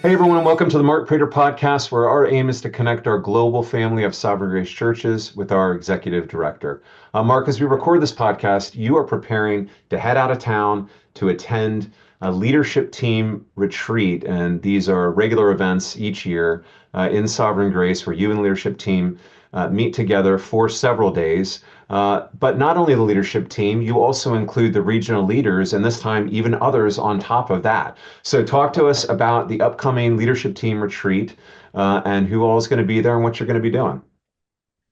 Hey everyone, welcome to the Mark Prater podcast, where our aim is to connect our global family of Sovereign Grace churches with our executive director. Mark, as we record this podcast, you are preparing to head out of town to attend a leadership team retreat, and these are regular events each year in Sovereign Grace, where you and the leadership team meet together for several days. But not only the leadership team, you also include the regional leaders, and this time even others on top of that. So talk to us about the upcoming leadership team retreat and who all is going to be there and what you're going to be doing.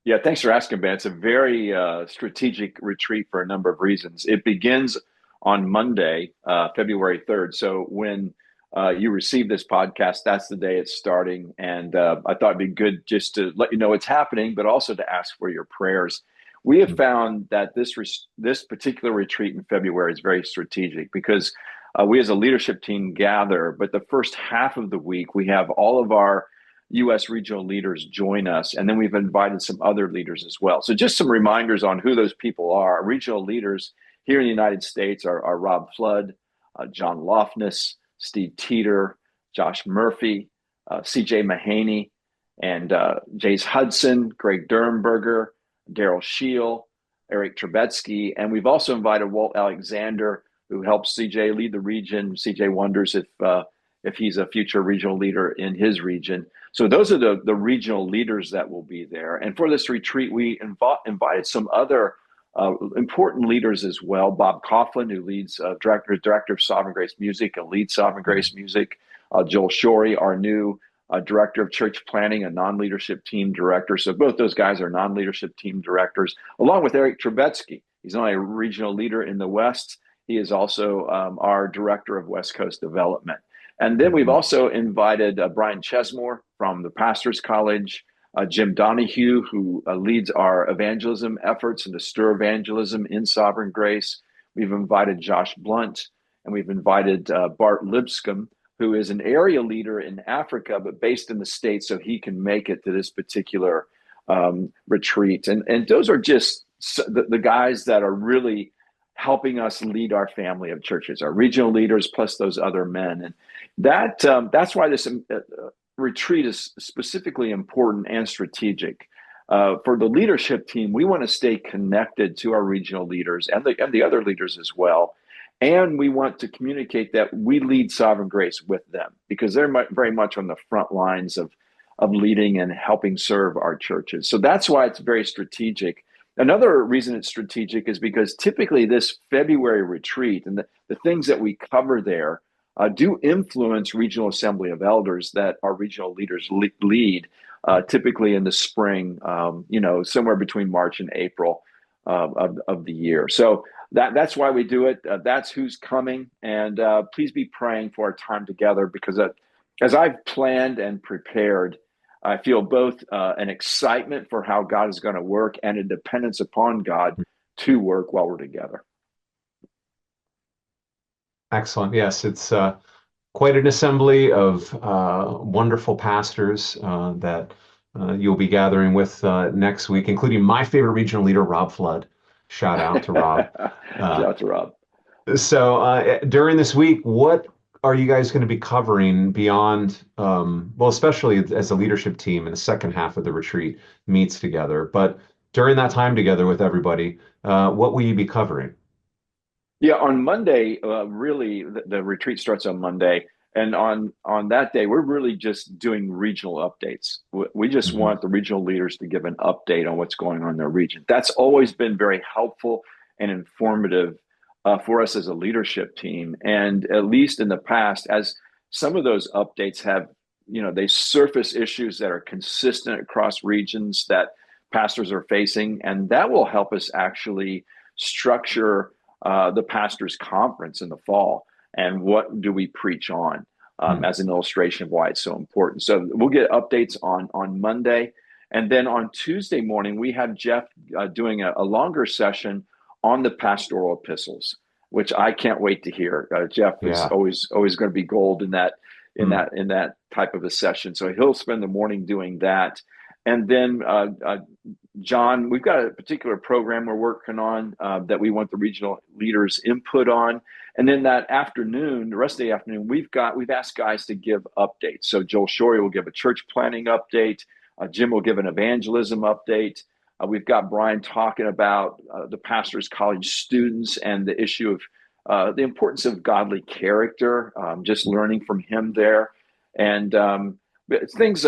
Yeah, thanks for asking, Ben. It's a very strategic retreat for a number of reasons. It begins on Monday, February 3rd. So when you receive this podcast, that's the day it's starting. And I thought it'd be good just to let you know it's happening, but also to ask for your prayers. We have found that this particular retreat in February is very strategic because we as a leadership team gather, but the first half of the week, we have all of our U.S. regional leaders join us, and then we've invited some other leaders as well. So just some reminders on who those people are. Our regional leaders here in the United States are Rob Flood, John Lofness, Steve Teeter, Josh Murphy, C.J. Mahaney, and Jace Hudson, Greg Dernberger, Daryl Scheel, Eric Trebetsky, and we've also invited Walt Alexander, who helps C.J. lead the region. C.J. wonders if he's a future regional leader in his region. So those are the regional leaders that will be there. And for this retreat, we invited some other important leaders as well. Bob Coughlin, who leads director of Sovereign Grace Music and leads Sovereign Grace Music. Joel Shorey, our new director of church planning, a non-leadership team director. So both those guys are non-leadership team directors, along with Eric Trebetsky. He's not a regional leader in the West. He is also our director of West Coast development. And then we've also invited Brian Chesmore from the Pastors College, Jim Donahue, who leads our evangelism efforts and to stir evangelism in Sovereign Grace. We've invited Josh Blunt, and we've invited Bart Lipscomb, who is an area leader in Africa, but based in the States, so he can make it to this particular retreat. And those are just the guys that are really helping us lead our family of churches, our regional leaders, plus those other men. And that's why this retreat is specifically important and strategic. For the leadership team, we want to stay connected to our regional leaders and the other leaders as well. And we want to communicate that we lead Sovereign Grace with them because they're very much on the front lines of leading and helping serve our churches. So that's why it's very strategic. Another reason it's strategic is because typically this February retreat and the things that we cover there do influence Regional Assembly of Elders that our regional leaders lead, typically in the spring, somewhere between March and April of the year. So that's why we do it. That's who's coming. And please be praying for our time together because as I've planned and prepared, I feel both an excitement for how God is going to work and a dependence upon God to work while we're together. Excellent. Yes, it's quite an assembly of wonderful pastors that you'll be gathering with next week, including my favorite regional leader, Rob Flood. Shout out to Rob. Shout out to Rob. So during this week, what are you guys going to be covering beyond, well, especially as the leadership team in the second half of the retreat meets together, but during that time together with everybody, what will you be covering? Yeah, on Monday, really, the retreat starts on Monday. And on that day, we're really just doing regional updates. We just want the regional leaders to give an update on what's going on in their region. That's always been very helpful and informative for us as a leadership team. And at least in the past, as some of those updates have, they surface issues that are consistent across regions that pastors are facing. And that will help us actually structure the pastors' conference in the fall. And what do we preach on as an illustration of why it's so important? So we'll get updates on Monday. And then on Tuesday morning, we have Jeff doing a longer session on the pastoral epistles, which I can't wait to hear. Jeff is always going to be gold in that type of a session. So he'll spend the morning doing that. And then John, we've got a particular program we're working on that we want the regional leaders input on. And then that afternoon, the rest of the afternoon, we've asked guys to give updates. So Joel Shorey will give a church planning update. Jim will give an evangelism update. We've got Brian talking about the pastor's college students and the issue of the importance of godly character, just learning from him there. And but things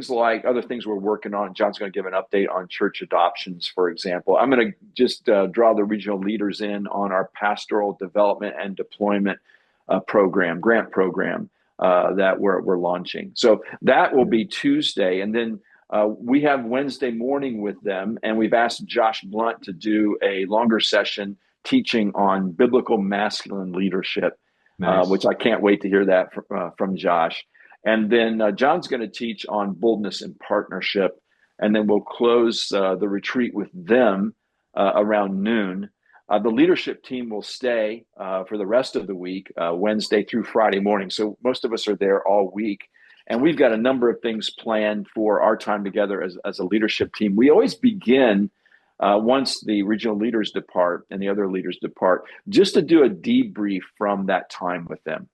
like other things we're working on. John's going to give an update on church adoptions, for example. I'm going to just draw the regional leaders in on our pastoral development and deployment grant program that we're launching. So that will be Tuesday. And then we have Wednesday morning with them, and we've asked Josh Blunt to do a longer session teaching on biblical masculine leadership, Nice. which I can't wait to hear that from Josh. And then John's going to teach on boldness and partnership. And then we'll close the retreat with them around noon. The leadership team will stay for the rest of the week, Wednesday through Friday morning. So most of us are there all week. And we've got a number of things planned for our time together as a leadership team. We always begin once the regional leaders depart and the other leaders depart, just to do a debrief from that time with them.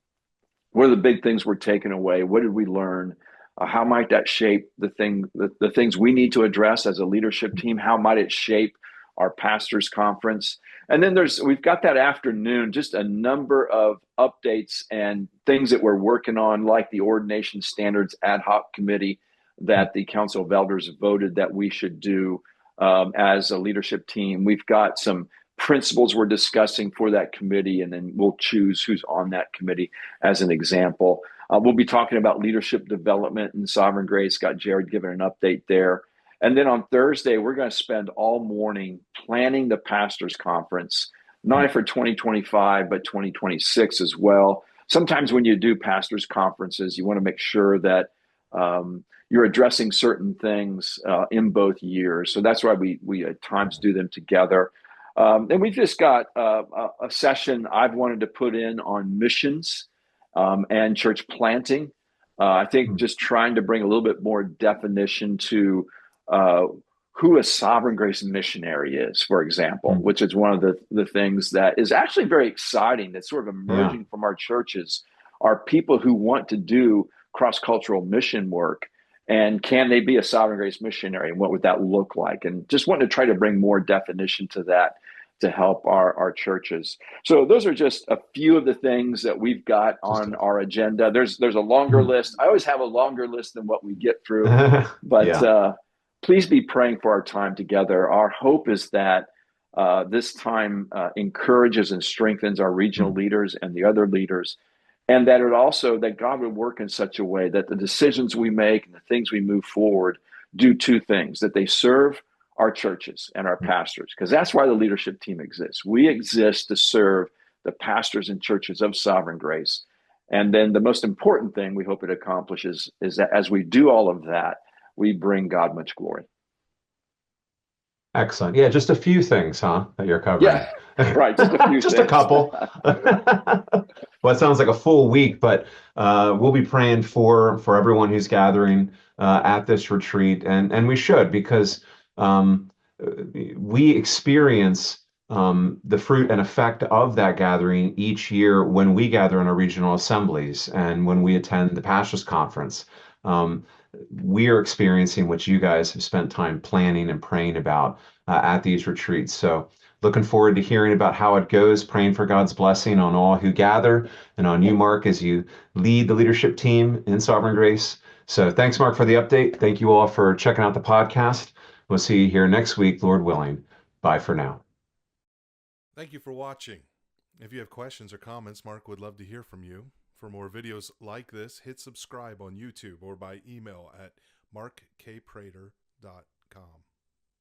What are the big things we're taking away? What did we learn? How might that shape the things we need to address as a leadership team? How might it shape our pastors' conference? And then we've got that afternoon, just a number of updates and things that we're working on, like the Ordination Standards Ad Hoc Committee that the Council of Elders voted that we should do as a leadership team. We've got some principles we're discussing for that committee, and then we'll choose who's on that committee as an example. We'll be talking about leadership development and Sovereign Grace. Got Jared giving an update there. And then on Thursday, we're going to spend all morning planning the pastors' conference, not only for 2025, but 2026 as well. Sometimes when you do pastors' conferences, you want to make sure that you're addressing certain things in both years. So that's why we at times do them together. And we've just got a session I've wanted to put in on missions and church planting. I think just trying to bring a little bit more definition to who a Sovereign Grace missionary is, for example, which is one of the things that is actually very exciting that's sort of emerging from our churches, are people who want to do cross-cultural mission work. And can they be a Sovereign Grace missionary, and what would that look like? And just wanting to try to bring more definition to that to help our churches. So those are just a few of the things that we've got on our agenda. There's a longer list. I always have a longer list than what we get through, but please be praying for our time together. Our hope is that this time encourages and strengthens our regional leaders and the other leaders, and that that God would work in such a way that the decisions we make and the things we move forward do two things: that they serve our churches and our pastors, because that's why the leadership team exists. We exist to serve the pastors and churches of Sovereign Grace. And then the most important thing we hope it accomplishes is that as we do all of that, we bring God much glory. Excellent. Yeah, just a few things, huh, that you're covering. Yeah, right. Just a few just things. a couple. Well, it sounds like a full week, but we'll be praying for everyone who's gathering at this retreat, and we should, because we experience the fruit and effect of that gathering each year when we gather in our regional assemblies and when we attend the pastors' conference. We are experiencing what you guys have spent time planning and praying about at these retreats. So looking forward to hearing about how it goes, praying for God's blessing on all who gather and on you, Mark, as you lead the leadership team in Sovereign Grace. So thanks, Mark, for the update. Thank you all for checking out the podcast. We'll see you here next week, Lord willing. Bye for now. Thank you for watching. If you have questions or comments, Mark would love to hear from you. For more videos like this, hit subscribe on YouTube or by email at markkprater.com.